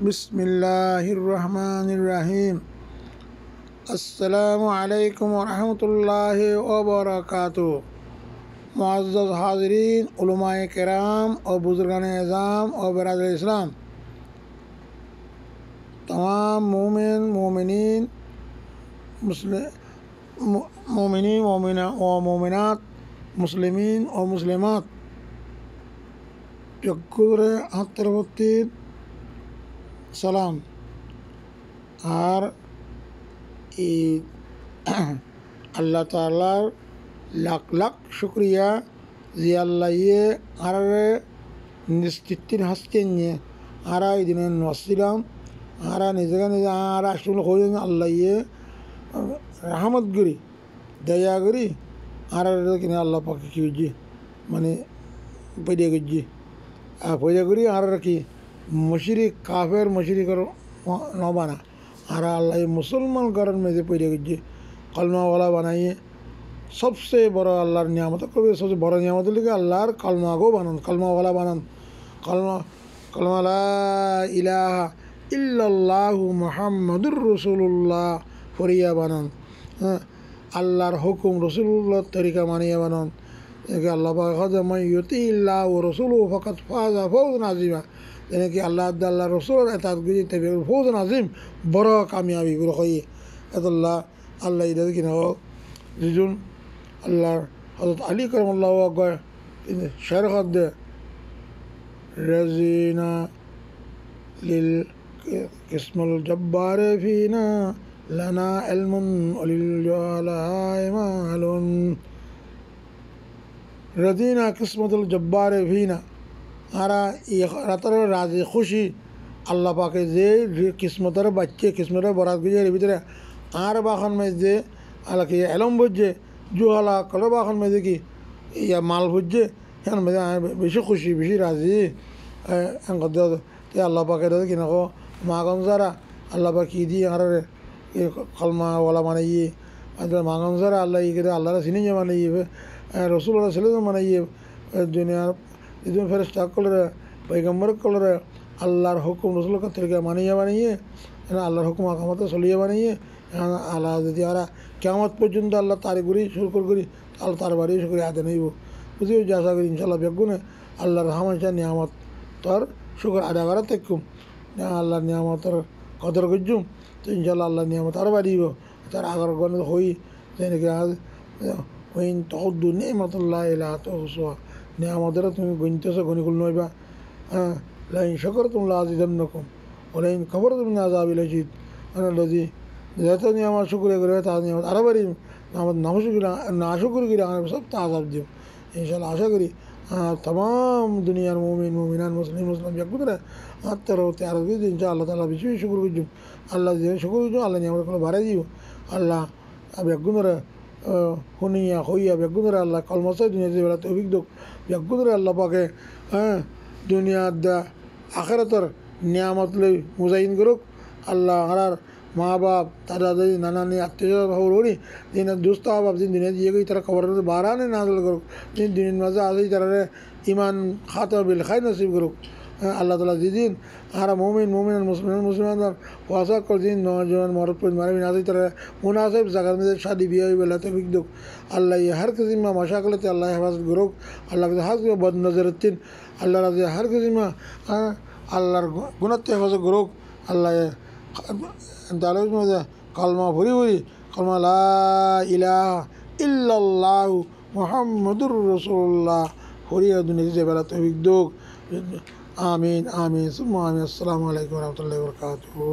বিসমিল্লাহির রহমানির রহিম। আসসালামু আলাইকুম রহমতুল্লাহি ওয়া বারাকাতুহু। মুআজ্জাজ হাজিরিন, উলামায়ে কেরাম ও বুजुर्गान एज़ाम और बरादर इस्लाम, तमाम मोमिन मोमिनीन मोमिनात मुस्लिमीन और मुस्लिमात चक्कुरे हत्तरवत्ती সালাম। আর এই আল্লাহ তাআলার লাখ লাখ শুক্রিয়া যে আল্লাহ আর নিশ্চিতির হাসতে নিয়ে আর এই দিনে নসিলাম আর নিজেকে নিজে আর আসলে হয়ে আল্লাহ রহমত করি দয়া করি আর কিনে আল্লাহ পাকে কি হচ্ছে মানে পয়দা করছি পয়দা করি আর কি মুশরিক কাফের মুশরিকের নবানা আর আল্লাহ মুসলমান ঘরের মেঝে পড়ে গেছে কলমাওয়ালা বানাইয়ে সবচেয়ে বড় আল্লাহর নিয়ামত করবে। সবচেয়ে বড় নিয়ামত লিখে আল্লাহর কলমাকেও বানান, কলমাওয়ালা বানান। কলমা লা ইলাহা ইল্লাল্লাহু মুহাম্মাদুর রাসূলুল্লাহ ফরিয়া বানান। হ্যাঁ, আল্লাহর হুকুম রসুলুল্লাহর তরিকা মানিয়ে বানান। আল্লাহ পাক মান ইউতিল্লাহ ওয়া রাসূলুহু ফাকাদ ফাযা ফাওজান আযীমা। যেন কি আল্লাহ আল্লাহ রসুল তাদগুলি ফৌজান আজিম বড় কামিয়াবি বড় হয়ে এতল্লাহ আল্লাহ ইদাদ কিনা দুজন আল্লাহর হযরত আলী কারামাল্লাহু ওয়াজহু শের হদ্দে রাজিনা লিল কিসমুল জব্বার ফিনা লানা ইলমুন ওয়ালিল জালাই মালুন। রাজিনা কিসমতুল জব্বার ফিনা, আরা রাতার রাজি খুশি আল্লাহ পাকে যে কিসমতের বাচ্চে কিসমতের বরাত গুজের ভিতরে আর বাখন মেজে আল্লাহকে এলম বুঝছে জুহালা কলো বাখন মেজে কি ইয়া মাল বুঝছে হ্যাঁ মেজে বেশি খুশি বেশি রাজি আল্লাহ পাকে কিনা কো মাগন যারা আল্লাহ পাক কি দিয়ে আর কলমাওয়ালা বানাইয়ে মাগন যারা আল্লাহ ইয়ে আল্লাহরা চিনি যে বানাইয়ে রসুল্লাহ ছেলে বানাইয়ে দুনিয়ার ইজন ফেরেশতা কলরে পয়গম্বর কলরে আল্লাহর হুকুম রসুল তরিকা মানিয়ে বানিয়ে আল্লাহর হুকুম আকামতে চলিয়ে বানিয়ে আল্লাহ যদি আমরা কেমত পর্যন্ত আল্লাহ তারি করি শুকর করি আল্লাহ তার বাড়ি শুকরি হাতে নেব বুঝিও যে আশা করি ইনশাল্লাহ বেগুনে আল্লাহর হামাশা নিয়ামত তোর শুকর আদা করা তেকুম আল্লাহর নিয়ামতের কদর করছুম তো ইনশাল্লাহ আল্লাহ নিয়ামত আর বাড়িব তার আগর গণে হই যেনাকি ওইন তহদ্দু নিয়ামতুল্লাহ ইলা তুহসুহা। নিয়ামতেরা তুমি গণিতেছো গণিকুল নইবা। হ্যাঁ, লাইন শাকারতুম লাযিদান্নাকুম ওয়া লাইন কাফারতুম মিন আযাবিল শাদীদ। আল্লাযী যত নিয়ামত শুকরিয়া করবে তার নিয়ামত আরো বাড়ি নিয়ামত নাশুকরি করে আমরা সব তা আযাব দিও ইনশাআল্লাহ। আশা করি तमाम दुनियार मोमिन मोमिनान मुस्लिम मुस्लिम जगुदरा आत्तरते আর যদি ইনশাআল্লাহ তাআলা বেশি শুকর করজুম আল্লাহ যে শুকর করজুম আল্লাহ নিয়ামত কোনো বাড়াই দিও আল্লাহ বেগুনরা হুনিয়া হইয়া বেগুনরা আল্লাহ কলমসাই দুনিয়া যে বেলা তৌফিক দোক বেগুনরা আল্লাহ পাকে হ্যাঁ দুনিয়ার দা আখিরাতের নিয়ামত লই মুজাইন করুক আল্লাহ। হারার মা বাপ দাদা দাদি নানা নি আত্মীয় হরি দিন দুস্ত বাপ দিন দিনে দিয়ে গই তারা খবর বারানে নাজল করুক দিন দিনের মাঝে আসেই তারা ইমান খাতা বিল খাই নসিব করুক আল্লাহ তালা দিদিন আর মোমিন মোমিন মুসলমান ওয়াসা কর দিন নজওয়ান মরদ পর মারবি না তারা মুনাসিব জায়গার মধ্যে শাদি বিয়ে হয়ে বেলা তৌফিক দোক আল্লাহ হর কিসিমা মশাকলতে আল্লাহ হেফাজত করুক আল্লাহ হাজ বদ নজরতিন আল্লাহ রাজে হর কিসিমা আল্লাহর গুণাতে হেফাজত করুক আল্লাহ দালের মধ্যে কলমা ভরি ভরি কলমা লা ইলাহা ইল্লাল্লাহু মুহাম্মাদুর রাসূলুল্লাহ হরিয়া দুনিয়া যে বেলা তৌফিক দোক আমিন আমিন সুম্মা আমিন। আসসালামু আলাইকুম ওয়া রাহমাতুল্লাহি ওয়া বারাকাতুহু।